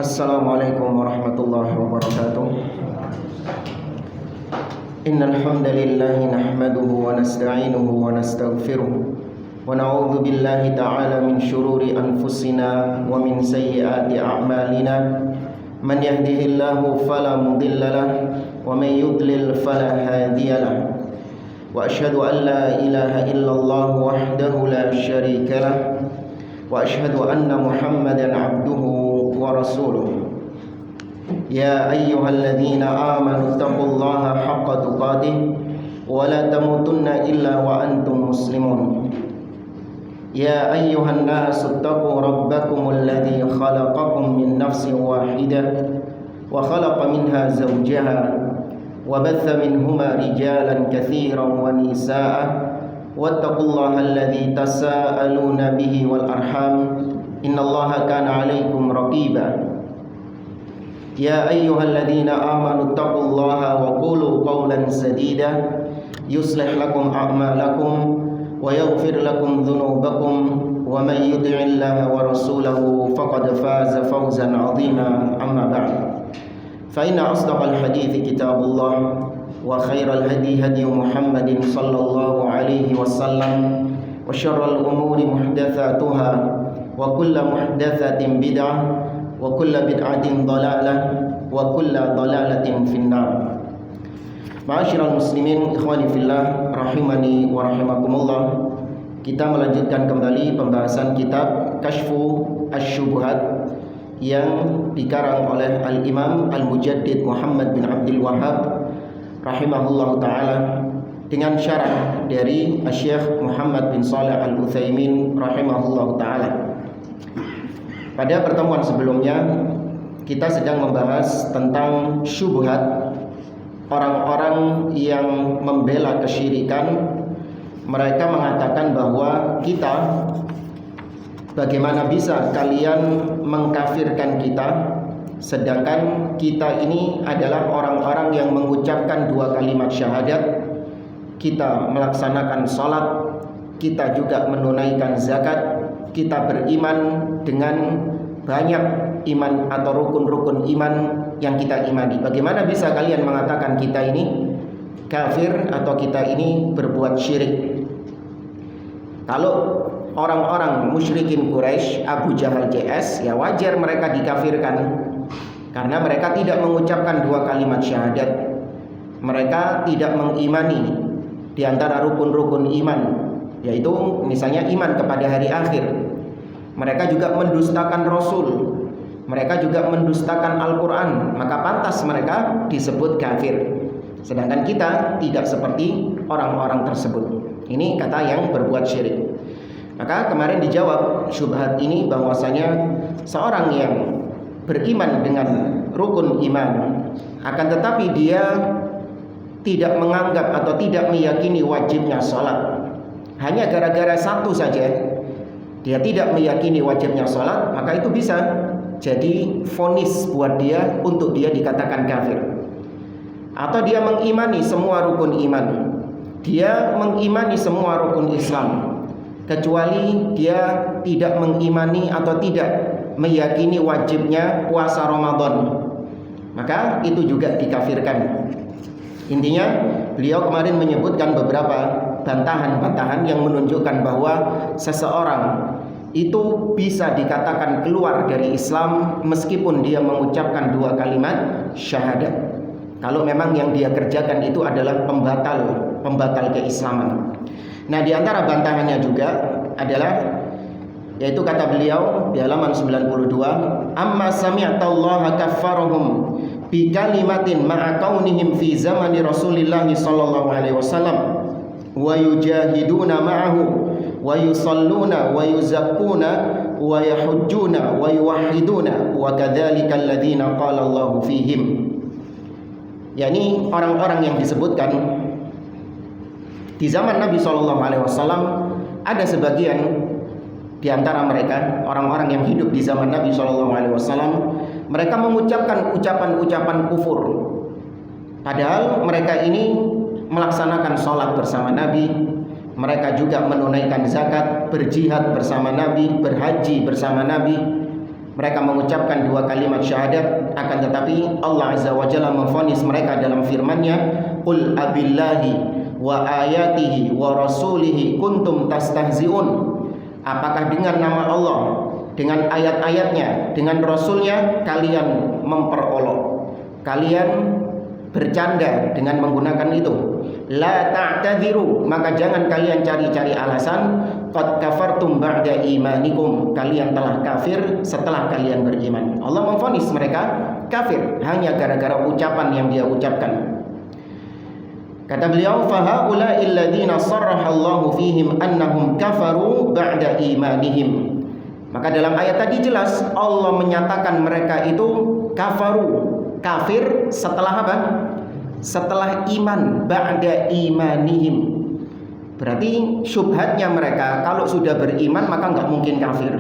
Assalamualaikum warahmatullahi wabarakatuh. Innal hamdalillah nahmaduhu wa nasta'inuhu wa nastaghfiruh wa na'udzu billahi ta'ala min shururi anfusina wa min sayyiati a'malina. Man yahdihillahu fala mudilla lahu wa man yudlil fala hadiya lahu. Wa asyhadu an la ilaha illallah wahdahu la syarika lahu wa asyhadu anna Muhammadan 'abduhu wa rasuluh. Ya ayyuhalladzina amanu taqullaha haqqa tuqatih wa la tamutunna illa wa antum muslimun. Ya ayyuhan nasu taqu rabbakumul ladzi khalaqakum min nafsin wahidah wa khalaqa minha zawjaha wa batha minhuma rijalan katsiran wa nisaa'a wattaqullaha alladzi tasaaluna bihi wal arham innallaha kana 'alaikum raqiba. Ya ayyuhalladzina amanu taqullaha wa qulu qawlan sadida yuslih lakum a'malakum wa yaghfir lakum dhunubakum wa man yuti'illaha wa rasulahu faqad faza fawzan 'azima. Amma ba'd. Fa inna asdaqal hadithi kitabullah wa khairal hadi hadi Muhammadin sallallahu alaihi wasallam wa syarral umuri muhdatsatuha wa kullu muhdatsatin bid'ah wa kullu bid'atin dhalalah wa kullu dhalalatin finnar. Ma'asyiral muslimin ikhwani fillah rahimani wa rahimakumullah. Kita melanjutkan kembali pembahasan kitab Kashfu Asy-Syubhat yang dikarang oleh Al-Imam Al-Mujaddid Muhammad bin Abdul Wahhab rahimahullahu taala dengan syarah dari Syekh Muhammad bin Shalih Al-Utsaimin rahimahullahu taala. Pada pertemuan sebelumnya kita sedang membahas tentang syubhat orang-orang yang membela kesyirikan. Mereka mengatakan bahwa kita, bagaimana bisa kalian mengkafirkan kita, sedangkan kita ini adalah orang-orang yang mengucapkan dua kalimat syahadat, kita melaksanakan sholat, kita juga menunaikan zakat, kita beriman dengan banyak iman atau rukun-rukun iman yang kita imani. Bagaimana bisa kalian mengatakan kita ini kafir atau kita ini berbuat syirik? Kalau orang-orang musyrikin Quraisy, Abu Jahal JS, ya wajar mereka dikafirkan karena mereka tidak mengucapkan dua kalimat syahadat. Mereka tidak mengimani di antara rukun-rukun iman, yaitu misalnya iman kepada hari akhir. Mereka juga mendustakan Rasul, mereka juga mendustakan Al-Quran, maka pantas mereka disebut kafir. Sedangkan kita tidak seperti orang-orang tersebut. Ini kata yang berbuat syirik. Maka kemarin dijawab syubhat ini bahwasanya seorang yang beriman dengan rukun iman, akan tetapi dia tidak menganggap atau tidak meyakini wajibnya sholat, hanya gara-gara satu saja dia tidak meyakini wajibnya sholat, maka itu bisa jadi vonis buat dia untuk dia dikatakan kafir. Atau dia mengimani semua rukun iman, dia mengimani semua rukun Islam, kecuali dia tidak mengimani atau tidak meyakini wajibnya puasa Ramadan, maka itu juga dikafirkan. Intinya beliau kemarin menyebutkan beberapa bantahan-bantahan yang menunjukkan bahwa seseorang itu bisa dikatakan keluar dari Islam meskipun dia mengucapkan dua kalimat syahadat, kalau memang yang dia kerjakan itu adalah pembatal keislaman. Nah, di antara bantahannya juga adalah, yaitu kata beliau di halaman 92, amma sami'tallaha kaffarahum bi kalimatin ma'a kaunihim fi zamani Rasulillah sallallahu alaihi wasallam wa yujahiduna ma'ahu wa yusalluna wa yuzakkuna wa yahujjuna wa yuwahhiduna wa kadzalika alladziina qala Allahu fihim. yakni orang-orang yang disebutkan di zaman Nabi SAW. Ada sebagian di antara mereka, orang-orang yang hidup di zaman Nabi SAW, mereka mengucapkan ucapan-ucapan kufur, padahal mereka ini melaksanakan sholat bersama Nabi, mereka juga menunaikan zakat, berjihad bersama Nabi, berhaji bersama Nabi. Mereka mengucapkan dua kalimat syahadat, akan tetapi Allah Azza wa Jalla memvonis mereka dalam firman-Nya, "Qul abillahi wa ayatihi wa rasulihi kuntum tastahzi'un." Apakah dengan nama Allah, dengan ayat-ayatnya, dengan Rasulnya kalian memperolok, kalian bercanda dengan menggunakan itu? La ta'tadiru, maka jangan kalian cari-cari alasan. Qad kafartum ba'da imanikum, kalian telah kafir setelah kalian beriman. Allah memvonis mereka kafir hanya gara-gara ucapan yang dia ucapkan. Kata beliau, fa haula'il ladzina sarraha Allahu fihim annahum kafaru ba'da imanihim. Maka dalam ayat tadi jelas Allah menyatakan mereka itu kafaru, kafir setelah apa? Setelah iman, ba'da imanihim. Berarti syubhatnya mereka kalau sudah beriman maka nggak mungkin kafir.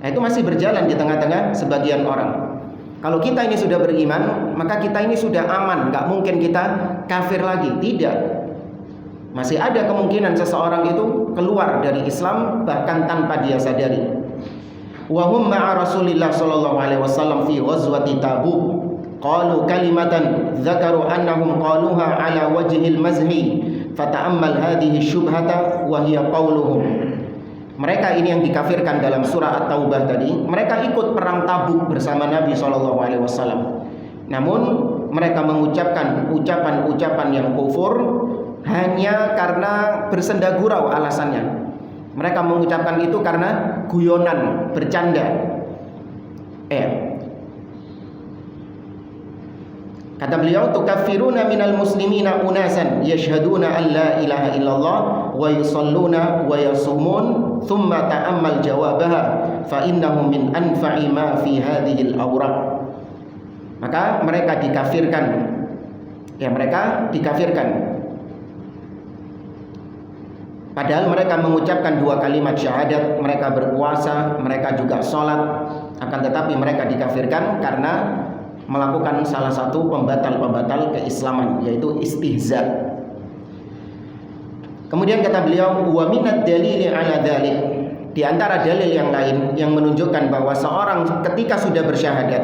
Nah, itu masih berjalan di tengah-tengah sebagian orang. Kalau kita ini sudah beriman, maka kita ini sudah aman, nggak mungkin kita kafir lagi. Tidak. Masih ada kemungkinan seseorang itu keluar dari Islam bahkan tanpa dia sadari. Wa hum ma'a Rasulillah sallallahu alaihi wasallam fi ghazwati Tabuk. Qalu kalimatan dzakaru annahum qaluha ala wajhil mazhi fata'ammal hadhihi syubhata wa hiya qauluhum. Mereka ini yang dikafirkan dalam surah At-Taubah tadi, mereka ikut perang Tabuk bersama Nabi SAW. Namun mereka mengucapkan ucapan-ucapan yang kufur hanya karena bersenda gurau alasannya. Mereka mengucapkan itu karena guyonan, bercanda. Kata beliau, tukaffiruna minal muslimina unasan yashhaduna an la ilaha illallah wa yusalluna wa yasumun thumma ta'ammal jawabaha fa innahum min anfa'i ma fi hadhihi al-awraq. Maka mereka dikafirkan. Mereka dikafirkan. Padahal mereka mengucapkan dua kalimat syahadat, mereka berpuasa, mereka juga sholat, akan tetapi mereka dikafirkan karena melakukan salah satu pembatal-pembatal keislaman, yaitu istihza. Kemudian kata beliau, wa minad dalili ala dzalik, di antara dalil yang lain yang menunjukkan bahwa seorang ketika sudah bersyahadat,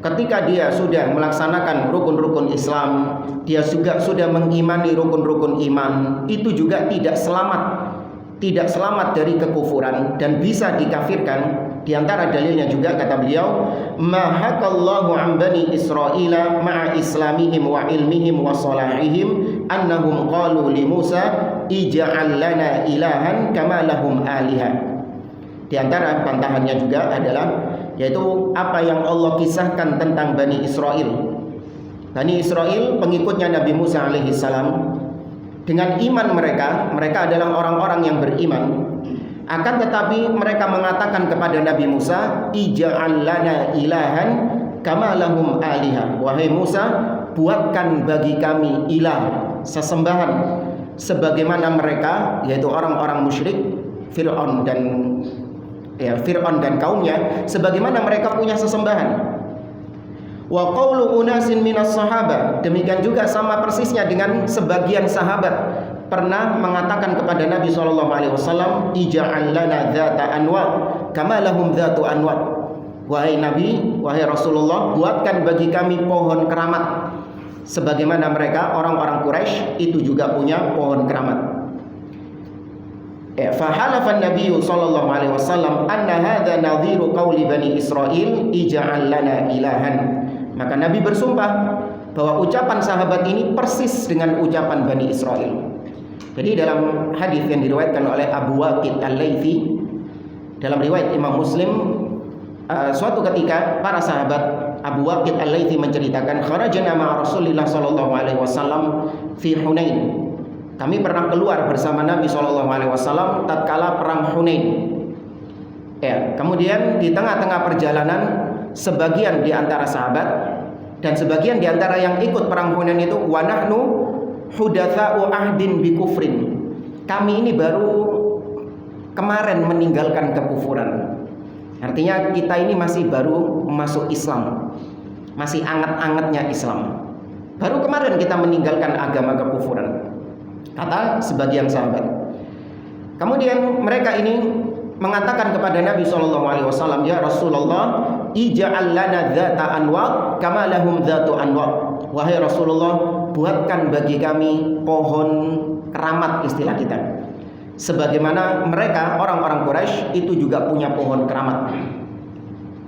ketika dia sudah melaksanakan rukun-rukun Islam, dia juga sudah mengimani rukun-rukun iman, itu juga tidak selamat dari kekufuran dan bisa dikafirkan. Di antara dalilnya juga kata beliau, ma hakallahu an bani Israila ma'a islamihim wa ilmihim wa salahihim annahum qalu li Musa ij'al lana ilahan kama lahum aliha. Di antara bantahannya juga adalah yaitu apa yang Allah kisahkan tentang Bani Israel. Bani Israel pengikutnya Nabi Musa alaihissalam, dengan iman mereka adalah orang-orang yang beriman. Akan tetapi mereka mengatakan kepada Nabi Musa, ij'al lana ilahan kama lahum aliha. Wahai Musa, buatkan bagi kami ilah, sesembahan sebagaimana mereka, yaitu orang-orang musyrik, Fir'aun dan kaumnya, sebagaimana mereka punya sesembahan. Wa qawlu unasin minas sahabah, demikian juga sama persisnya dengan sebagian sahabat pernah mengatakan kepada Nabi SAW, ija'al lana dzata anwat kama lahum dzatu anwat. Wahai Nabi, wahai Rasulullah, buatkan bagi kami pohon keramat sebagaimana mereka orang-orang Quraisy itu juga punya pohon keramat. Fahalafan Nabi SAW anna hadza nadhiru qawli Bani Israil ija'al lana ilahan. Maka Nabi bersumpah bahwa ucapan sahabat ini persis dengan ucapan Bani Israil. Jadi dalam hadis yang diriwayatkan oleh Abu Waqid Al-Laythi, dalam riwayat Imam Muslim, suatu ketika para sahabat, Abu Waqid Al-Laythi menceritakan, kharajna ma'a Rasulillah sallallahu alaihi wasallam fi Hunain. Kami pernah keluar bersama Nabi sallallahu alaihi wasallam tatkala perang Hunain. Kemudian di tengah-tengah perjalanan, sebagian di antara sahabat dan sebagian di antara yang ikut perang Hunain itu, wa nahnu hudatsa'u ahdin bi kufrin. Kami ini baru kemarin meninggalkan kekufuran. Artinya kita ini masih baru masuk Islam, masih anget-angetnya Islam. Baru kemarin kita meninggalkan agama kekufuran, kata sebagian sahabat. Kemudian mereka ini mengatakan kepada Nabi SAW, ya Rasulullah, ij'al lana dzata anwa kama lahum dzatu anwa. Wahai Rasulullah, buatkan bagi kami pohon keramat, istilah kita, sebagaimana mereka orang-orang Quraisy itu juga punya pohon keramat.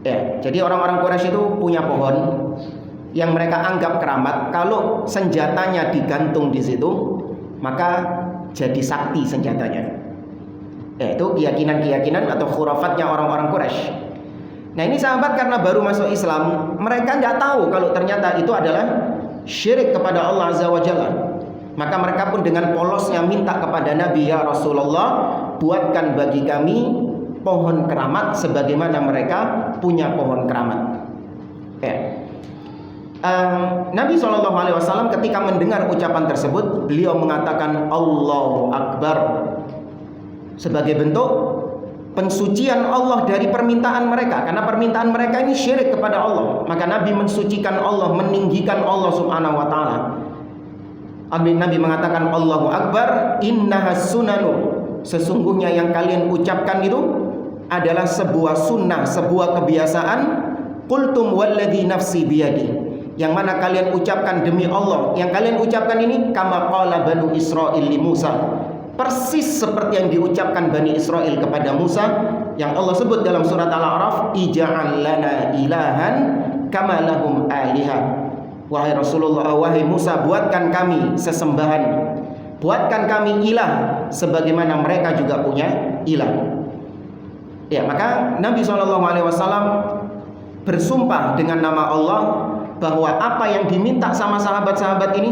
Ya, jadi orang-orang Quraisy itu punya pohon yang mereka anggap keramat. Kalau senjatanya digantung di situ, maka jadi sakti senjatanya. Ya, itu keyakinan-keyakinan atau khurafatnya orang-orang Quraisy. Nah, ini sahabat karena baru masuk Islam, mereka nggak tahu kalau ternyata itu adalah syirik kepada Allah Azza wa Jalla. Maka mereka pun dengan polosnya minta kepada Nabi, ya Rasulullah, buatkan bagi kami pohon keramat sebagaimana mereka punya pohon keramat. Ya. Nabi SAW ketika mendengar ucapan tersebut, beliau mengatakan Allahu Akbar, sebagai bentuk pensucian Allah dari permintaan mereka, karena permintaan mereka ini syirik kepada Allah. Maka Nabi mensucikan Allah, meninggikan Allah Subhanahu wa taala. Nabi mengatakan Allahu Akbar, innahas sunanu, sesungguhnya yang kalian ucapkan itu adalah sebuah sunnah, sebuah kebiasaan. Qultum walladzi nafsi biyadi, yang mana kalian ucapkan demi Allah. Yang kalian ucapkan ini kama qala banu Israil li Musa, persis seperti yang diucapkan Bani Israel kepada Musa, yang Allah sebut dalam surat Al-A'raf, ij'al lana ilahan kama lahum aliha. Wahai Rasulullah, wahai Musa, buatkan kami sesembahan, buatkan kami ilah sebagaimana mereka juga punya ilah. Ya, maka Nabi SAW bersumpah dengan nama Allah bahwa apa yang diminta sama sahabat-sahabat ini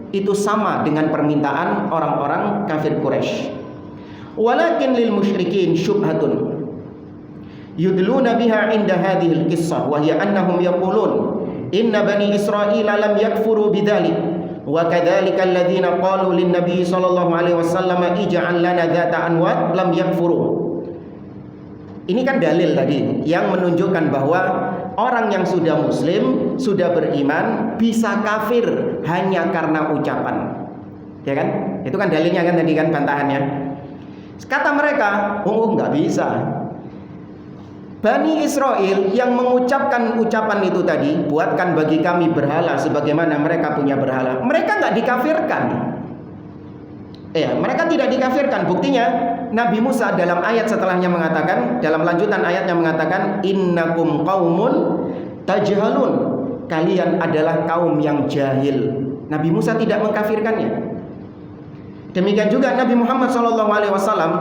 itu sama dengan permintaan orang-orang kafir Quraisy. Walakin lil musyrikin syubhatun yudluna biha inda hadhihi al-qissah wa hiya annahum yaqulun inna bani Israila lam yakfuru bidzalik wa kadzalika alladziina qalu lin nabiy sallallahu alaihi wasallam ij'al lana dzata anwat lam yakfuru. Ini kan dalil tadi yang menunjukkan bahwa orang yang sudah muslim, sudah beriman, bisa kafir hanya karena ucapan. Ya kan? Itu kan dalilnya kan tadi kan, bantahannya. Kata mereka, oh nggak bisa. Bani Israel yang mengucapkan ucapan itu tadi, buatkan bagi kami berhala sebagaimana mereka punya berhala, mereka nggak dikafirkan. Mereka tidak dikafirkan. Buktinya Nabi Musa dalam ayat setelahnya mengatakan, dalam lanjutan ayatnya mengatakan, innakum qaumun tajhalun, kalian adalah kaum yang jahil. Nabi Musa tidak mengkafirkannya. Demikian juga Nabi Muhammad SAW,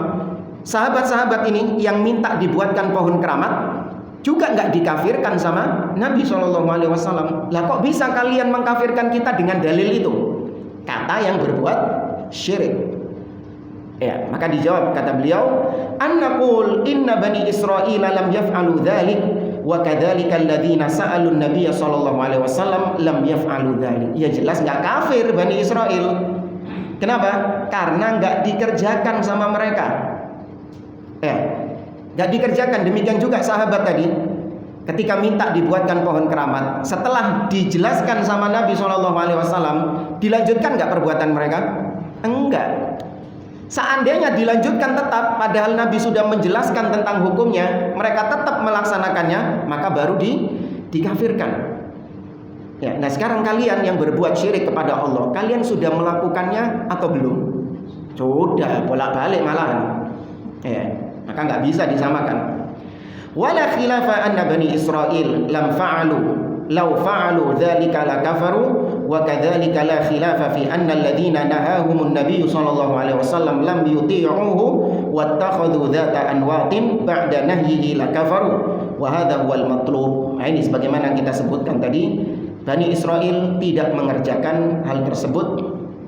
sahabat-sahabat ini yang minta dibuatkan pohon keramat juga nggak dikafirkan sama Nabi SAW. Lah kok bisa kalian mengkafirkan kita dengan dalil itu? Kata yang berbuat syirik. Ya, maka dijawab, kata beliau, annaqul inna bani Israil lam yaf'alu dzalik wa kadzalika alladziina sa'alu an-nabiy sallallahu alaihi wasallam lam yaf'alu dzalik. Ya jelas enggak kafir Bani Israil. Kenapa? Karena enggak dikerjakan sama mereka. Enggak dikerjakan. Demikian juga sahabat tadi ketika minta dibuatkan pohon keramat, setelah dijelaskan sama Nabi sallallahu alaihi wasallam, dilanjutkan enggak perbuatan mereka? Enggak. Seandainya dilanjutkan tetap, padahal Nabi sudah menjelaskan tentang hukumnya, mereka tetap melaksanakannya, maka baru dikafirkan. Ya, nah sekarang kalian yang berbuat syirik kepada Allah, kalian sudah melakukannya atau belum? Sudah, bolak-balik malahan. Ya, maka nggak bisa disamakan. Wala khilafa anna bani Israil lam fa'alu, law fa'alu dzalika lakafaru. Wa kadzalika la khilafa fi anna alladziina nahahumun nabiy sallallahu alaihi wasallam lam yuti'uhu wattakhadhu dzata anwatin ba'da nahyihi lakafaru wa hadha huwal matlub. Nah, ini sebagaimana kita sebutkan tadi, Bani Israel tidak mengerjakan hal tersebut.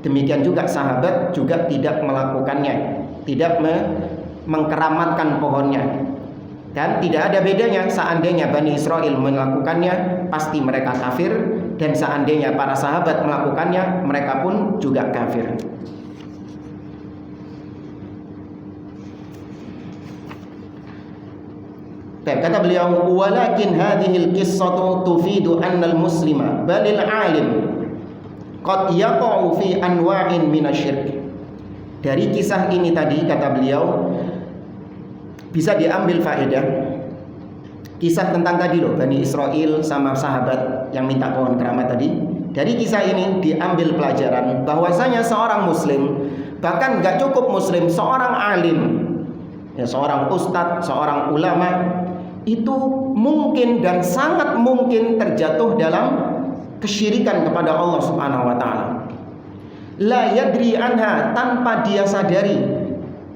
Demikian juga sahabat juga tidak melakukannya, tidak mengkeramatkan pohonnya. Dan tidak ada bedanya, seandainya Bani Israel melakukannya pasti mereka kafir, dan seandainya para sahabat melakukannya mereka pun juga kafir. Kata beliau, walakin hadhil qissatu tufidu anna al-muslima balil alim qad yaqa'u fi anwa'in minasyirk. Dari kisah ini tadi, kata beliau, bisa diambil faedah kisah tentang tadi loh, Bani Israel sama sahabat yang minta pohon keramat tadi. Dari kisah ini diambil pelajaran bahwasanya seorang muslim, bahkan gak cukup muslim, seorang alim, ya, seorang ustadz, seorang ulama, itu mungkin dan sangat mungkin terjatuh dalam kesyirikan kepada Allah Subhanahu wa taala. La yadri anha, tanpa dia sadari,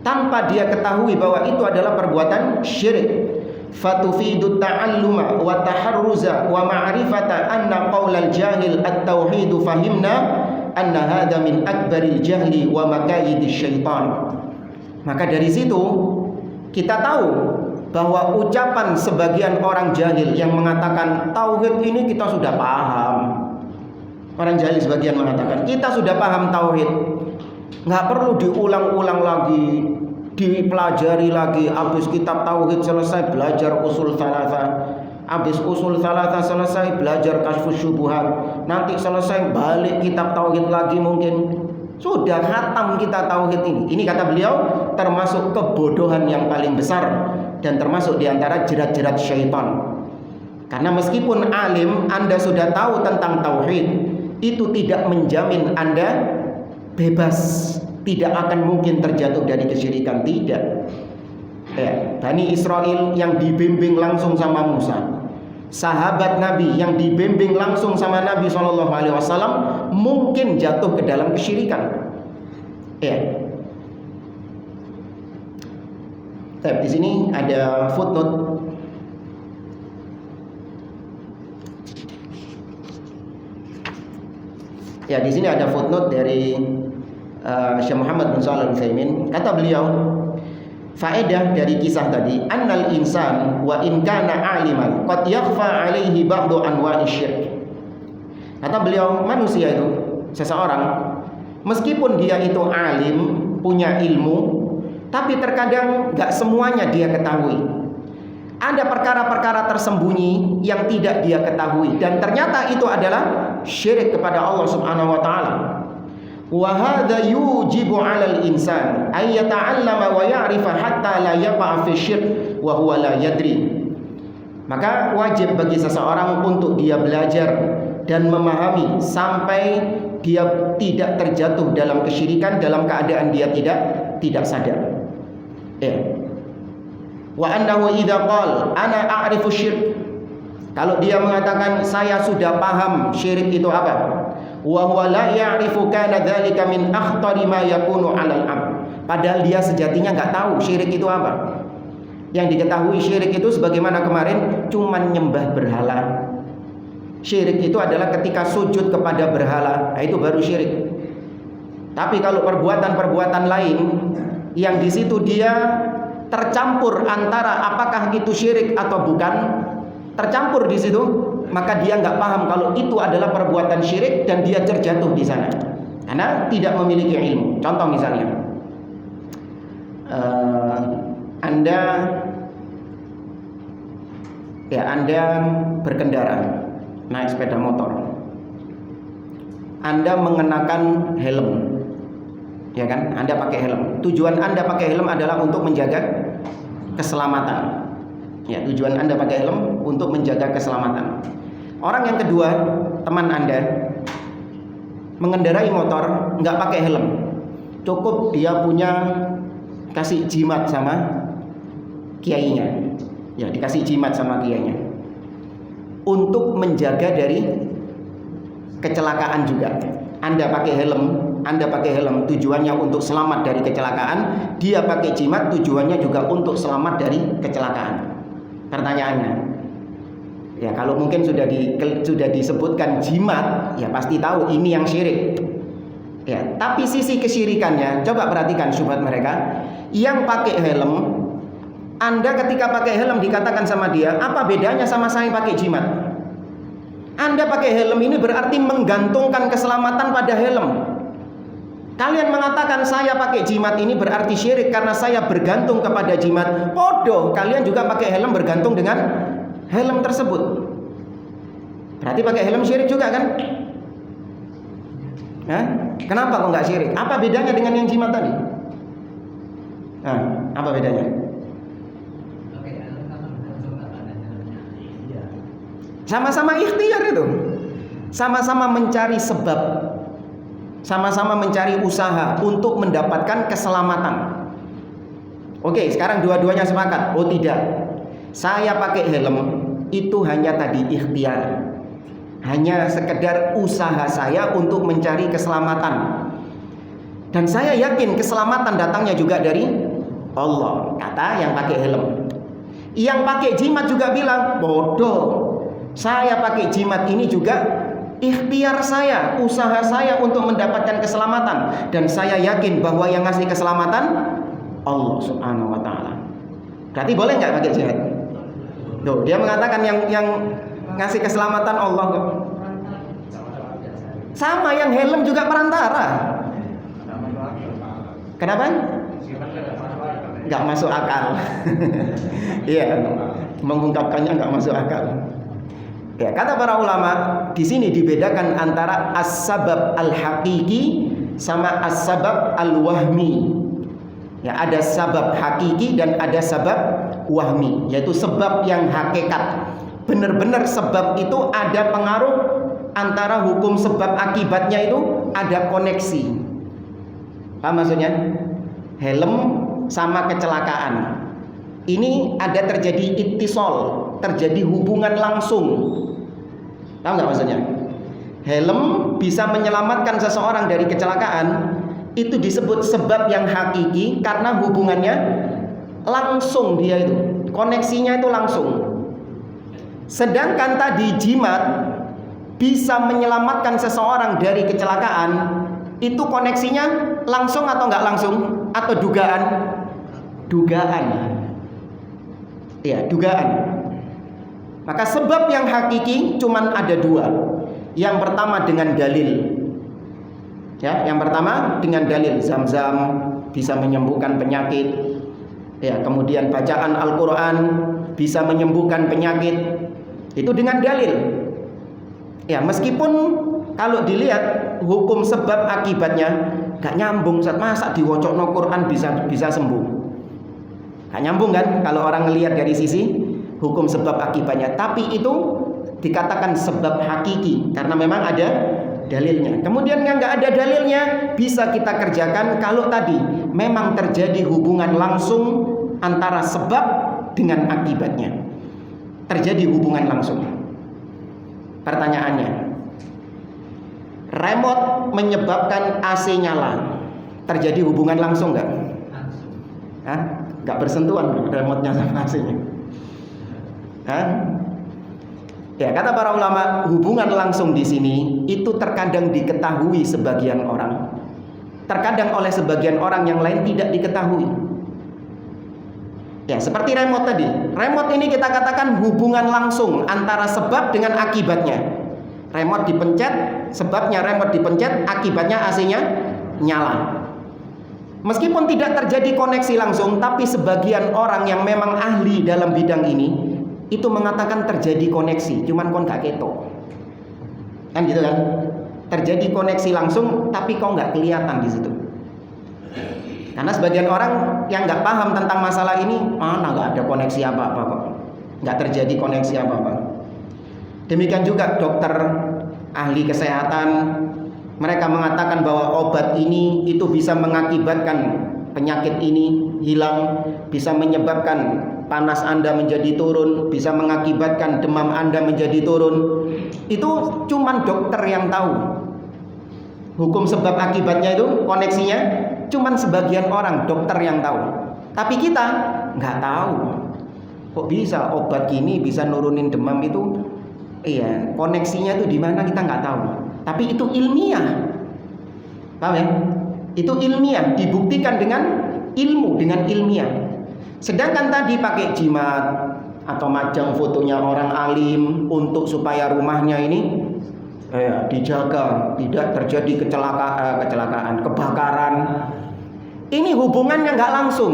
tanpa dia ketahui bahwa itu adalah perbuatan syirik. Fatufidu ta'alluma wa taharruza wa ma'rifata anna qaulal jahil at-tauhidu fahimna anna hadha min akbaril jahli wa makaidis syaitan. Maka dari situ kita tahu bahwa ucapan sebagian orang jahil yang mengatakan tauhid ini kita sudah paham. Orang jahil sebagian mengatakan kita sudah paham tauhid, nggak perlu diulang-ulang lagi, dipelajari lagi. Habis kitab tauhid selesai belajar usul tsalatsa, habis usul tsalatsa selesai belajar kasyfus syubuhat, nanti selesai balik kitab tauhid lagi, mungkin sudah khatam kita tauhid ini. Ini kata beliau termasuk kebodohan yang paling besar dan termasuk diantara jerat-jerat syaitan. Karena meskipun alim, Anda sudah tahu tentang tauhid, itu tidak menjamin Anda bebas, tidak akan mungkin terjatuh dari kesyirikan, tidak. Bani Israel yang dibimbing langsung sama Musa, sahabat Nabi yang dibimbing langsung sama Nabi SAW, mungkin jatuh ke dalam kesyirikan. Di sini ada footnote. Ya, di sini ada footnote dari Syekh Muhammad bin Shalih Al-Utsaimin. Kata beliau, faedah dari kisah tadi, annal insan wa in kana aliman qad yakhfa alaihi ba'du anwa'i syirk. Kata beliau, manusia itu, seseorang, meskipun dia itu alim, punya ilmu, tapi terkadang gak semuanya dia ketahui. Ada perkara-perkara tersembunyi yang tidak dia ketahui, dan ternyata itu adalah syirik kepada Allah Subhanahu wa taala. Wa hadza yujibu 'alal insan ay yata'allama wa ya'rifa hatta la yaqa' fi syirk wa huwa la yadri. Maka wajib bagi seseorang untuk dia belajar dan memahami sampai dia tidak terjatuh dalam kesyirikan dalam keadaan dia tidak sadar. Wa annahu idza qala ana a'rifu syirk, kalau dia mengatakan saya sudah paham syirik itu apa, wa huwa la ya'rifu kana dzalika min akhtari ma yakunu 'alal 'abd, padahal dia sejatinya enggak tahu syirik itu apa. Yang diketahui syirik itu sebagaimana kemarin cuman nyembah berhala. Syirik itu adalah ketika sujud kepada berhala, nah itu baru syirik. Tapi kalau perbuatan-perbuatan lain yang di situ dia tercampur antara apakah itu syirik atau bukan, tercampur di situ, maka dia nggak paham kalau itu adalah perbuatan syirik dan dia terjatuh di sana karena tidak memiliki ilmu. Contoh misalnya, Anda berkendara, naik sepeda motor, Anda mengenakan helm, ya kan? Anda pakai helm. Tujuan Anda pakai helm adalah untuk menjaga keselamatan. Ya, tujuan Anda pakai helm untuk menjaga keselamatan. Orang yang kedua, teman Anda mengendarai motor nggak pakai helm, cukup dia punya kasih jimat sama kiainya, ya dikasih jimat sama kiainya untuk menjaga dari kecelakaan juga. Anda pakai helm tujuannya untuk selamat dari kecelakaan, dia pakai jimat tujuannya juga untuk selamat dari kecelakaan. Pertanyaannya, ya kalau mungkin sudah disebutkan jimat, ya pasti tahu ini yang syirik. Ya, tapi sisi kesyirikannya, coba perhatikan syubhat mereka. Yang pakai helm, Anda ketika pakai helm dikatakan sama dia, apa bedanya sama saya pakai jimat? Anda pakai helm ini berarti menggantungkan keselamatan pada helm. Kalian mengatakan saya pakai jimat ini berarti syirik karena saya bergantung kepada jimat. Podo, kalian juga pakai helm bergantung dengan helm tersebut. Berarti pakai helm syirik juga kan? Kenapa kok nggak syirik? Apa bedanya dengan yang jimat tadi? Apa bedanya? Sama-sama ikhtiar itu. Sama-sama mencari sebab. Sama-sama mencari usaha untuk mendapatkan keselamatan. Oke, sekarang dua-duanya sepakat. Oh tidak, saya pakai helm itu hanya tadi ikhtiar, hanya sekedar usaha saya untuk mencari keselamatan. Dan saya yakin keselamatan datangnya juga dari Allah, kata yang pakai helm. Yang pakai jimat juga bilang, bodoh, saya pakai jimat ini juga ikhtiar saya, usaha saya untuk mendapatkan keselamatan. Dan saya yakin bahwa yang ngasih keselamatan Allah subhanahu wa ta'ala. Berarti boleh nggak pakai jihad? Tuh, dia mengatakan yang ngasih keselamatan Allah kok. Sama, yang helm juga perantara. Kenapa? Nggak masuk akal. Iya, mengungkapkannya nggak masuk akal. Ya, kata para ulama, di sini dibedakan antara as-sabab al-haqiqi sama as-sabab al-wahmi. Ya, ada sabab hakiki dan ada sabab wahmi, yaitu sebab yang hakikat. Benar-benar sebab itu ada pengaruh antara hukum sebab akibatnya, itu ada koneksi. Paham maksudnya? Helm sama kecelakaan. Ini ada terjadi ittisol, terjadi hubungan langsung. Tahu nggak maksudnya? Helm bisa menyelamatkan seseorang dari kecelakaan. Itu disebut sebab yang hakiki karena hubungannya langsung, dia itu koneksinya itu langsung. Sedangkan tadi jimat bisa menyelamatkan seseorang dari kecelakaan, itu koneksinya langsung atau nggak langsung, atau dugaan? Dugaan. Ya, dugaan. Maka sebab yang hakiki cuman ada dua. Yang pertama dengan dalil. Ya, yang pertama dengan dalil, Zam-zam bisa menyembuhkan penyakit. Ya, kemudian bacaan Al-Qur'an bisa menyembuhkan penyakit. Itu dengan dalil. Ya, meskipun kalau dilihat hukum sebab akibatnya gak nyambung, masa diwocokno Quran bisa sembuh. Gak nyambung kan kalau orang ngelihat dari sisi hukum sebab akibatnya. Tapi itu dikatakan sebab hakiki karena memang ada dalilnya. Kemudian yang nggak ada dalilnya bisa kita kerjakan kalau tadi memang terjadi hubungan langsung antara sebab dengan akibatnya. Terjadi hubungan langsung. Pertanyaannya, remote menyebabkan AC nyala, terjadi hubungan langsung nggak? Hah? Nggak bersentuhan remote-nya sama AC-nya? Hah? Ya, kata para ulama, hubungan langsung di sini itu terkadang diketahui sebagian orang, terkadang oleh sebagian orang yang lain tidak diketahui. Ya, seperti remote tadi. Remote ini kita katakan hubungan langsung antara sebab dengan akibatnya. Remote dipencet, sebabnya remote dipencet, akibatnya AC-nya nyala. Meskipun tidak terjadi koneksi langsung, tapi sebagian orang yang memang ahli dalam bidang ini itu mengatakan terjadi koneksi, cuman kon gak ketok. Kan gitu kan? Terjadi koneksi langsung, tapi kok nggak kelihatan di situ. Karena sebagian orang yang nggak paham tentang masalah ini, mana nggak ada koneksi apa-apa kok, nggak terjadi koneksi apa-apa. Demikian juga dokter ahli kesehatan, mereka mengatakan bahwa obat ini itu bisa mengakibatkan penyakit ini hilang, bisa menyebabkan panas Anda menjadi turun, bisa mengakibatkan demam Anda menjadi turun. Itu cuman dokter yang tahu. Hukum sebab akibatnya itu koneksinya cuman sebagian orang, dokter yang tahu. Tapi kita nggak tahu. Kok bisa obat gini bisa nurunin demam itu? Iya, koneksinya itu di mana kita nggak tahu. Tapi itu ilmiah. Paham ya? Itu ilmiah, dibuktikan dengan ilmu, dengan ilmiah. Sedangkan tadi pakai jimat atau majang fotonya orang alim untuk supaya rumahnya ini dijaga, tidak terjadi kecelakaan, kebakaran. Ini hubungannya nggak langsung,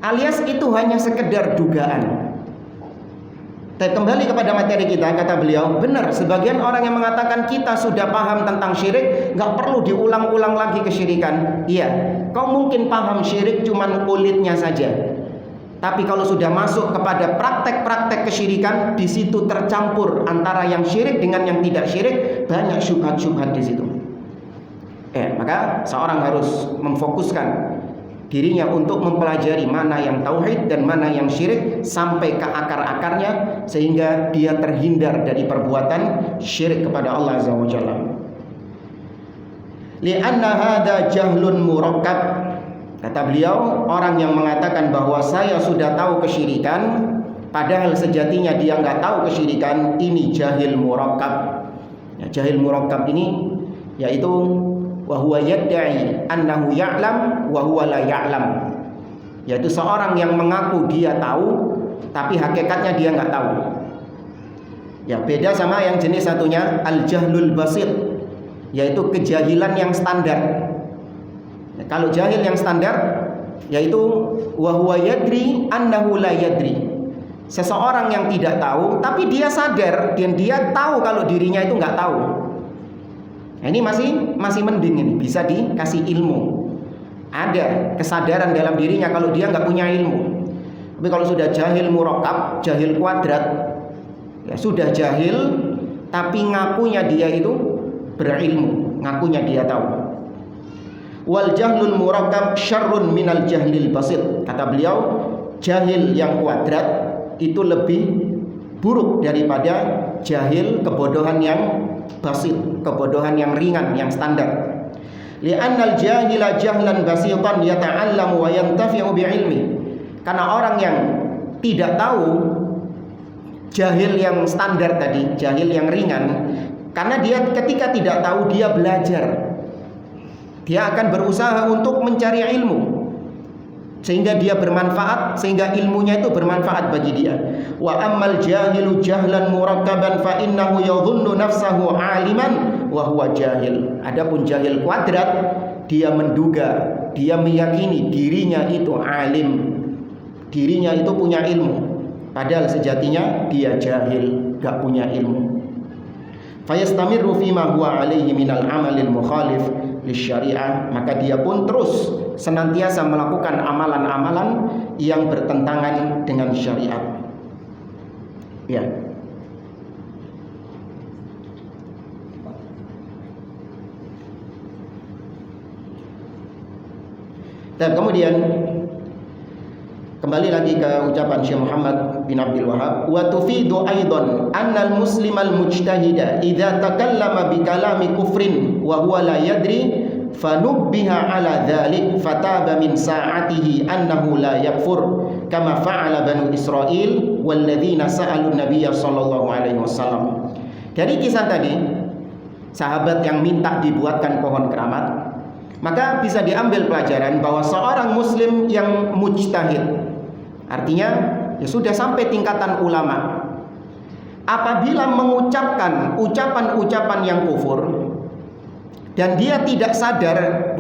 alias itu hanya sekedar dugaan. Tapi kembali kepada materi kita, kata beliau, benar, sebagian orang yang mengatakan kita sudah paham tentang syirik, nggak perlu diulang-ulang lagi kesyirikan. Iya, kau mungkin paham syirik cuman kulitnya saja, Tapi kalau sudah masuk kepada praktek-praktek kesyirikan, di situ tercampur antara yang syirik dengan yang tidak syirik, banyak syubhat-syubhat di situ. Maka seorang harus memfokuskan dirinya untuk mempelajari mana yang tauhid dan mana yang syirik sampai ke akar-akarnya, sehingga dia terhindar dari perbuatan syirik kepada Allah Azza wa Jalla. Li'anna hadza jahlun murakkab. Kata beliau, orang yang mengatakan bahwa saya sudah tahu kesyirikan, padahal sejatinya dia nggak tahu kesyirikan, ini jahil murakkab. Jahil murakkab ini yaitu wa huwa yad'i annahu ya'lam wa huwa la ya'lam. Yaitu seorang yang mengaku dia tahu, tapi hakikatnya dia nggak tahu. Beda sama yang jenis satunya al-jahlul basit, yaitu kejahilan yang standar. Kalau jahil yang standar yaitu wa huwa yadri annahu la yadri. Seseorang yang tidak tahu tapi dia sadar dan dia tahu kalau dirinya itu nggak tahu. Ini masih mending, ini bisa dikasih ilmu. Ada kesadaran dalam dirinya kalau dia nggak punya ilmu. Tapi kalau sudah jahil murakkab, jahil kuadrat, sudah jahil tapi ngakunya dia itu berilmu, ngakunya dia tahu. Wal jahlul murakkab syarrun minal jahlil basit. Kata beliau, jahil yang kuadrat itu lebih buruk daripada jahil kebodohan yang basit, kebodohan yang ringan, yang standar. Li'annal jahila jahlan basitan yata'allamu wa yantafi'u bi'ilmi. Karena orang yang tidak tahu, jahil yang standar tadi, jahil yang ringan, karena dia ketika tidak tahu dia belajar. Dia akan berusaha untuk mencari ilmu sehingga dia bermanfaat, sehingga ilmunya itu bermanfaat bagi dia. Wa ammal jahilu jahlan murakkaban fa innahu yadhunnu nafsahu aliman wa huwa jahil. Adapun jahil kuadrat, dia menduga, dia meyakini dirinya itu alim, dirinya itu punya ilmu, padahal sejatinya dia jahil, gak punya ilmu. Fayastamirru fima huwa alaihi minal amalil mukhalif lisyariah, maka dia pun terus senantiasa melakukan amalan-amalan yang bertentangan dengan syariat. Dan kemudian kembali lagi ke ucapan Syekh Muhammad bin Abdul Wahhab, wa tufidu aidan annal muslimal mujtahida idza takallama bi kalami kufrin wa huwa la yadri fanubbiha ala dzalik fataba min sa'atihi annahu la yakfur kama fa'ala banu Israil walladzina sa'alu nabiyya sallallahu alaihi wasallam. Dari kisah tadi, sahabat yang minta dibuatkan pohon keramat, maka bisa diambil pelajaran bahwa seorang muslim yang mujtahid, artinya ya sudah sampai tingkatan ulama, apabila mengucapkan ucapan-ucapan yang kufur dan dia tidak sadar,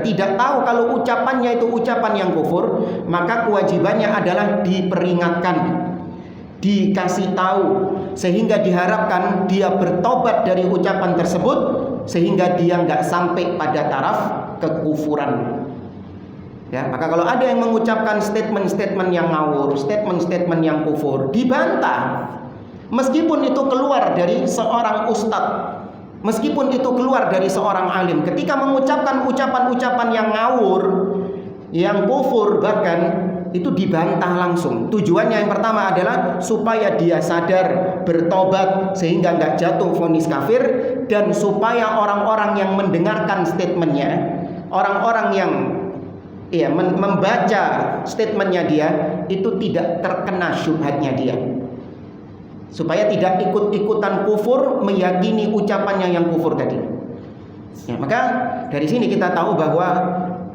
tidak tahu kalau ucapannya itu ucapan yang kufur, maka kewajibannya adalah diperingatkan, dikasih tahu, sehingga diharapkan dia bertobat dari ucapan tersebut, sehingga dia nggak sampai pada taraf kekufuran. Ya, maka kalau ada yang mengucapkan statement-statement yang ngawur, statement-statement yang kufur, dibantah. Meskipun itu keluar dari seorang ustadz, meskipun itu keluar dari seorang alim, ketika mengucapkan ucapan-ucapan yang ngawur, yang kufur bahkan, itu dibantah langsung. Tujuannya yang pertama adalah supaya dia sadar, bertobat, sehingga nggak jatuh vonis kafir, dan supaya orang-orang yang mendengarkan statementnya, orang-orang yang membaca statementnya dia, itu tidak terkena syubhatnya dia, supaya tidak ikut-ikutan kufur meyakini ucapannya yang kufur tadi. Ya, maka dari sini kita tahu bahwa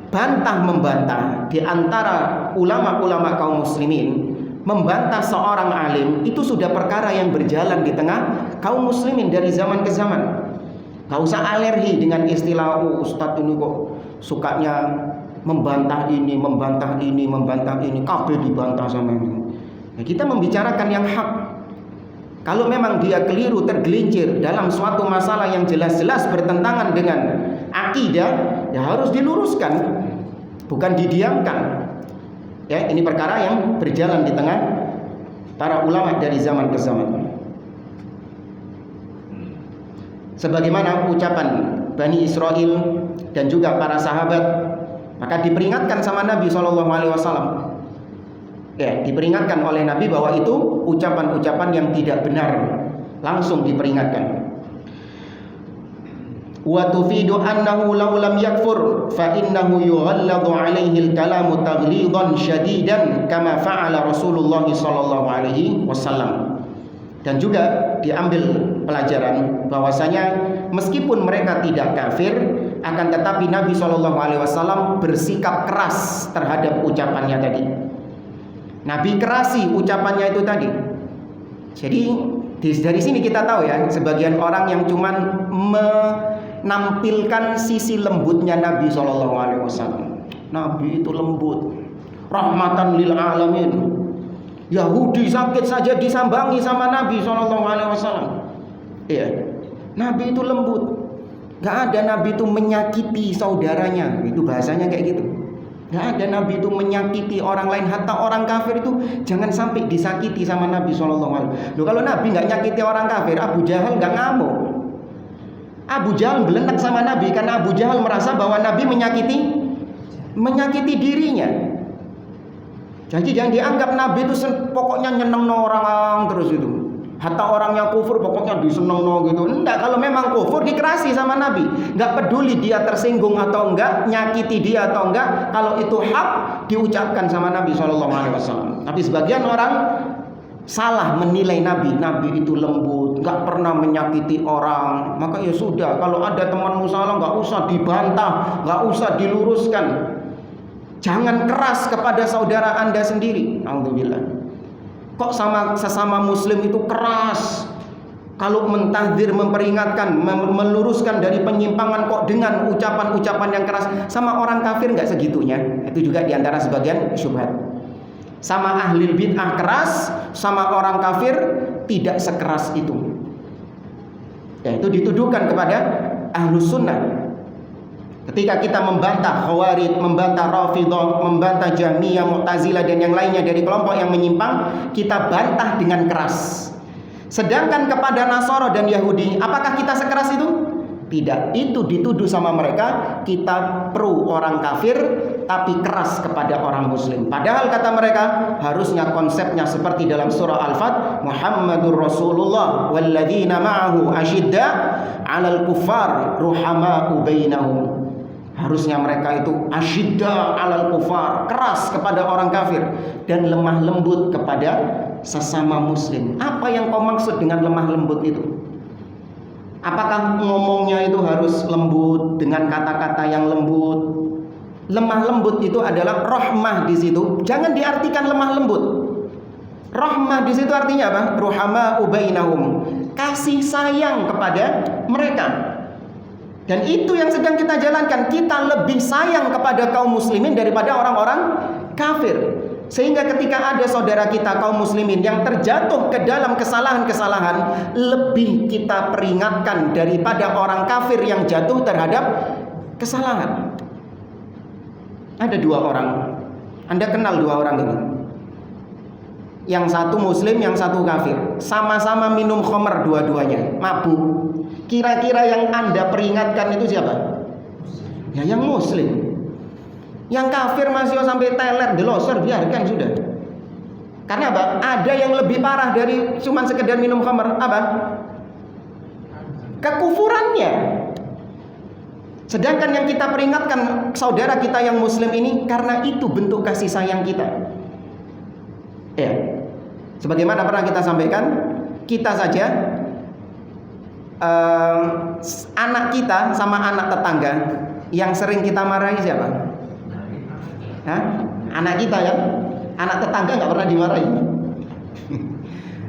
bantah-membantah di antara ulama-ulama kaum muslimin, membantah seorang alim, itu sudah perkara yang berjalan di tengah kaum muslimin dari zaman ke zaman. Gak usah alergi dengan istilah ustadz ini kok sukanya membantah ini, kabeh dibantah sama ini. Ya, kita membicarakan yang hak. Kalau memang dia keliru, tergelincir dalam suatu masalah yang jelas-jelas bertentangan dengan akidah, ya harus diluruskan, bukan didiamkan. Ya, ini perkara yang berjalan di tengah para ulama dari zaman ke zaman. Sebagaimana ucapan Bani Israel dan juga para sahabat, maka diperingatkan sama Nabi SAW. Ya, diperingatkan oleh Nabi bahwa itu ucapan-ucapan yang tidak benar, langsung diperingatkan. Wa tufidu annahu law lam yakfur fa innahu yughalladu alaihi al-kalamu taghlidan syadidan kama fa'ala Rasulullah sallallahu alaihi wasallam. Dan juga diambil pelajaran bahwasanya meskipun mereka tidak kafir, akan tetapi Nabi sallallahu alaihi wasallam bersikap keras terhadap ucapannya tadi. Nabi kerasi ucapannya itu tadi. Jadi dari sini kita tahu ya, sebagian orang yang cuman menampilkan sisi lembutnya Nabi SAW. Nabi itu lembut, rahmatan lil alamin. Yahudi sakit saja disambangi sama Nabi SAW. Iya, Nabi itu lembut. Gak ada Nabi itu menyakiti saudaranya. Itu bahasanya kayak gitu. Gak ada Nabi itu menyakiti orang lain, hatta orang kafir itu jangan sampai disakiti sama Nabi SAW. Loh, kalau Nabi gak nyakiti orang kafir, Abu Jahal gak ngamuk. Abu Jahal belenak sama Nabi karena Abu Jahal merasa bahwa Nabi menyakiti dirinya. Jadi jangan dianggap Nabi itu pokoknya nyeneng orang terus itu. Hatta orangnya kufur pokoknya diseneng gitu. Enggak, kalau memang kufur dikerasi sama Nabi. Enggak peduli dia tersinggung atau enggak, nyakiti dia atau enggak, kalau itu hak diucapkan sama Nabi SAW. Tapi sebagian orang salah menilai Nabi. Nabi itu lembut, enggak pernah menyakiti orang. Maka ya sudah, kalau ada temanmu salah enggak usah dibantah, enggak usah diluruskan. Jangan keras kepada saudara Anda sendiri. Alhamdulillah. Kok sama sesama muslim itu keras? Kalau mentahdir, memperingatkan, meluruskan dari penyimpangan kok dengan ucapan-ucapan yang keras. Sama orang kafir nggak segitunya. Itu juga diantara sebagian syubhat. Sama ahli bid'ah keras, sama orang kafir tidak sekeras itu. Ya, itu dituduhkan kepada ahlus sunnah. Ketika kita membantah Khawarij, membantah Rafidhah, membantah Jahmiyah, Mu'tazilah dan yang lainnya dari kelompok yang menyimpang, kita bantah dengan keras. Sedangkan kepada Nasara dan Yahudi, apakah kita sekeras itu? Tidak. Itu dituduh sama mereka, kita pro orang kafir tapi keras kepada orang muslim. Padahal kata mereka, harusnya konsepnya seperti dalam surah Al-Fat, Muhammadur Rasulullah walladzina ma'ahu asyidda 'alal kuffar ruhama'u bainahum. Harusnya mereka itu asyidda 'alal kufar, keras kepada orang kafir dan lemah lembut kepada sesama muslim. Apa yang kau maksud dengan lemah lembut itu? Apakah ngomongnya itu harus lembut dengan kata-kata yang lembut? Lemah lembut itu adalah rahmah di situ. Jangan diartikan lemah lembut. Rahmah di situ artinya apa? Ruhama'u bainahum. Kasih sayang kepada mereka. Dan itu yang sedang kita jalankan. Kita lebih sayang kepada kaum muslimin daripada orang-orang kafir. Sehingga ketika ada saudara kita kaum muslimin yang terjatuh ke dalam kesalahan-kesalahan, lebih kita peringatkan daripada orang kafir yang jatuh terhadap kesalahan. Ada dua orang. Anda kenal dua orang ini. Yang satu muslim, yang satu kafir. Sama-sama minum khamr dua-duanya, mabuk. Kira-kira yang Anda peringatkan itu siapa? Ya yang muslim. Yang kafir masih sampai teler, delosor, biarkan sudah. Karena apa? Ada yang lebih parah dari cuma sekedar minum khamr. Apa? Kekufurannya. Sedangkan yang kita peringatkan saudara kita yang muslim ini, karena itu bentuk kasih sayang kita. Ya. Sebagaimana pernah kita sampaikan, kita saja anak kita sama anak tetangga yang sering kita marahi siapa? Hah? Anak kita ya? Anak tetangga nggak pernah dimarahi.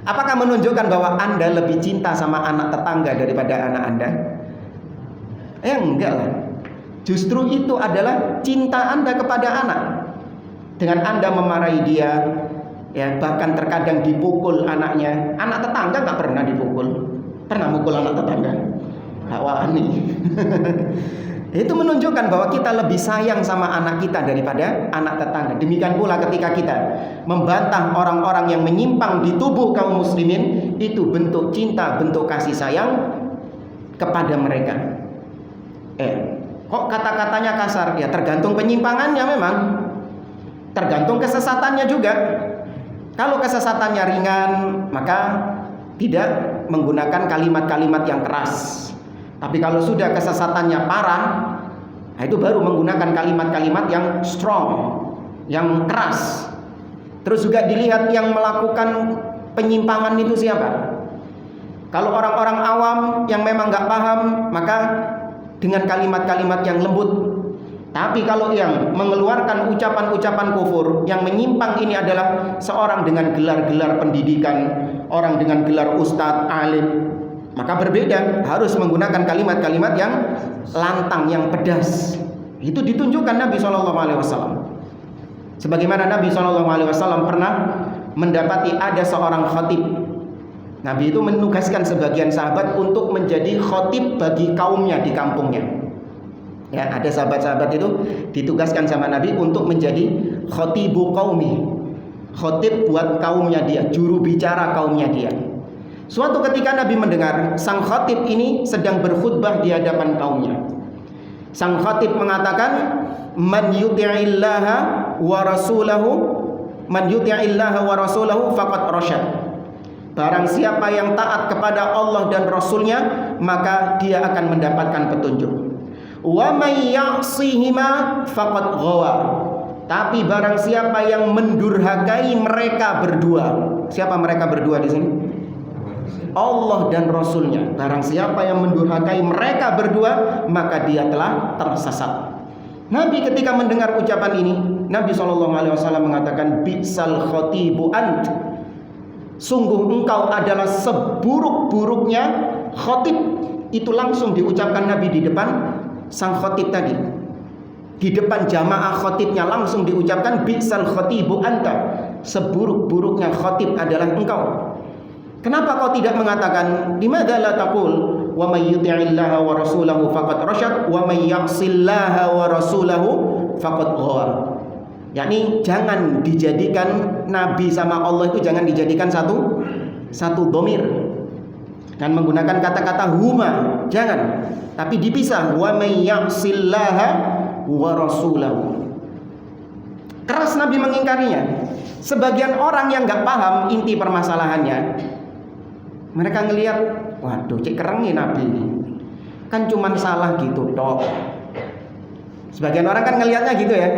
Apakah menunjukkan bahwa Anda lebih cinta sama anak tetangga daripada anak Anda? Enggak lah. Justru itu adalah cinta Anda kepada anak. Dengan Anda memarahi dia, ya bahkan terkadang dipukul anaknya. Anak tetangga nggak pernah dipukul. Pernah mukul anak tetangga? Gak wani. Itu menunjukkan bahwa kita lebih sayang sama anak kita daripada anak tetangga. Demikian pula ketika kita membantah orang-orang yang menyimpang di tubuh kaum muslimin, itu bentuk cinta, bentuk kasih sayang kepada mereka. Kok kata-katanya kasar? Ya tergantung penyimpangannya memang. Tergantung kesesatannya juga. Kalau kesesatannya ringan, maka tidak menggunakan kalimat-kalimat yang keras. Tapi kalau sudah kesesatannya parah, nah itu baru menggunakan kalimat-kalimat yang strong, yang keras. Terus juga dilihat yang melakukan penyimpangan itu siapa. Kalau orang-orang awam yang memang nggak paham, maka dengan kalimat-kalimat yang lembut. Tapi kalau yang mengeluarkan ucapan-ucapan kufur, yang menyimpang ini adalah seorang dengan gelar-gelar pendidikan, orang dengan gelar ustadz, alim, maka berbeda, harus menggunakan kalimat-kalimat yang lantang, yang pedas. Itu ditunjukkan Nabi SAW. Sebagaimana Nabi SAW pernah mendapati ada seorang khatib. Nabi itu menugaskan sebagian sahabat untuk menjadi khatib bagi kaumnya di kampungnya. Ya, ada sahabat-sahabat itu ditugaskan sama Nabi untuk menjadi khatibu qaumi. Khatib buat kaumnya dia, juru bicara kaumnya dia. Suatu ketika Nabi mendengar sang khatib ini sedang berkhutbah di hadapan kaumnya. Sang khatib mengatakan, "Man yuti'illaha wa rasulahu, man yuti'illaha wa rasulahu faqad rasyad." Barang siapa yang taat kepada Allah dan Rasulnya, maka dia akan mendapatkan petunjuk. Wa may ya'sihima faqad ghawa. Tapi barang siapa yang mendurhakai mereka berdua. Siapa mereka berdua di sini? Allah dan Rasulnya. Barang siapa yang mendurhakai mereka berdua, maka dia telah tersesat. Nabi ketika mendengar ucapan ini, Nabi SAW mengatakan, "Bi'sal khatibu ant." Sungguh engkau adalah seburuk-buruknya khatib. Itu langsung diucapkan Nabi di depan sang khatib tadi. Di depan jamaah khatibnya langsung diucapkan, "Bi'sal khatibu anta." Seburuk-buruknya khatib adalah engkau. Kenapa kau tidak mengatakan, "Limadza la taqul wa may yuti'illaha wa rasulahu faqad rasyad wa may ya'sillaha wa rasulahu faqad ghawa." Yakni jangan dijadikan Nabi sama Allah itu jangan dijadikan satu dhamir. Dan menggunakan kata-kata huma, jangan. Tapi dipisah, wa may ya'sillaha wa rasulahu. Keras Nabi mengingkarinya. Sebagian orang yang enggak paham inti permasalahannya, mereka ngelihat, waduh, cek kerengi Nabi ini. Kan cuman salah gitu tok. Sebagian orang kan ngelihatnya gitu ya.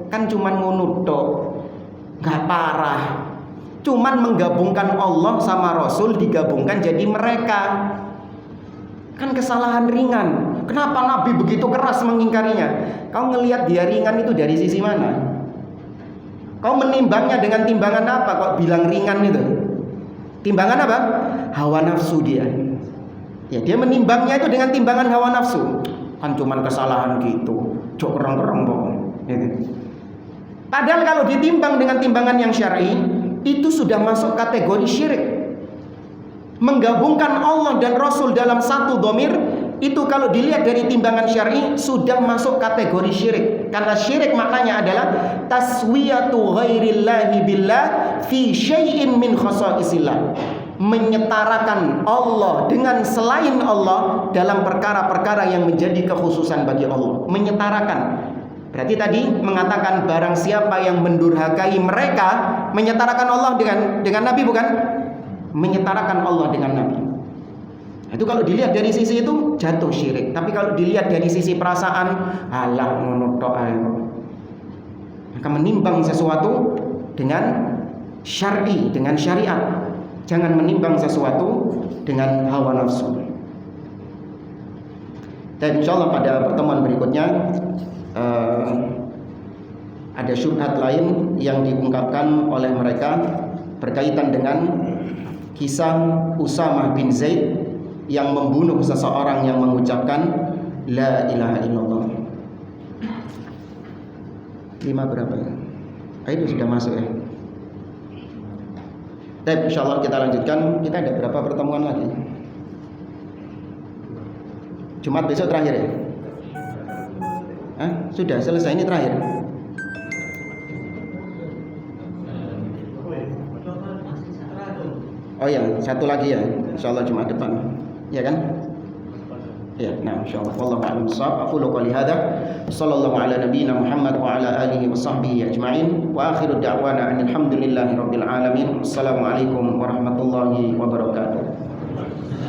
Kan cuman ngono tok. Enggak parah. Cuman menggabungkan Allah sama Rasul digabungkan jadi mereka. Kan kesalahan ringan. Kenapa Nabi begitu keras mengingkarinya? Kau ngelihat dia ringan itu dari sisi mana? Kau menimbangnya dengan timbangan apa kok bilang ringan itu? Timbangan apa? Hawa nafsu dia. Ya, dia menimbangnya itu dengan timbangan hawa nafsu. Kan cuman kesalahan gitu. Cok kereng-kereng bohong. Gitu. Padahal kalau ditimbang dengan timbangan yang syar'i, itu sudah masuk kategori syirik. Menggabungkan Allah dan Rasul dalam satu dhamir, itu kalau dilihat dari timbangan syar'i sudah masuk kategori syirik. Karena syirik maknanya adalah taswiyatu ghairillahi billah fi syai'in min khasaisillah. Menyetarakan Allah dengan selain Allah dalam perkara-perkara yang menjadi kekhususan bagi Allah. Menyetarakan. Berarti tadi mengatakan barang siapa yang mendurhakai mereka, menyetarakan Allah dengan Nabi bukan? Menyetarakan Allah dengan Nabi. Itu kalau dilihat dari sisi itu jatuh syirik. Tapi kalau dilihat dari sisi perasaan, alah ngono tok ae. Maka menimbang sesuatu dengan syar'i, dengan syariat. Jangan menimbang sesuatu dengan hawa nafsu. Dan insyaallah pada pertemuan berikutnya ada syubhat lain yang diungkapkan oleh mereka berkaitan dengan kisah Usamah bin Zaid yang membunuh seseorang yang mengucapkan la ilaha illallah. 5 berapa ya? Itu sudah masuk ya. Baik, insyaallah kita lanjutkan. Kita ada berapa pertemuan lagi? Jumat besok terakhir ya. Sudah selesai, ini terakhir. Oh ya, satu lagi ya, insyaallah Jumat depan. Ya kan? Ya, nah insyaallah wallahu a'lam bissawab. Aqulu qouli hadza, sallallahu ala nabiyyina Muhammad wa ala alihi wa sahbihi ajma'in. Wa akhiru da'wana alhamdulillahi rabbil alamin. Assalamualaikum warahmatullahi wabarakatuh.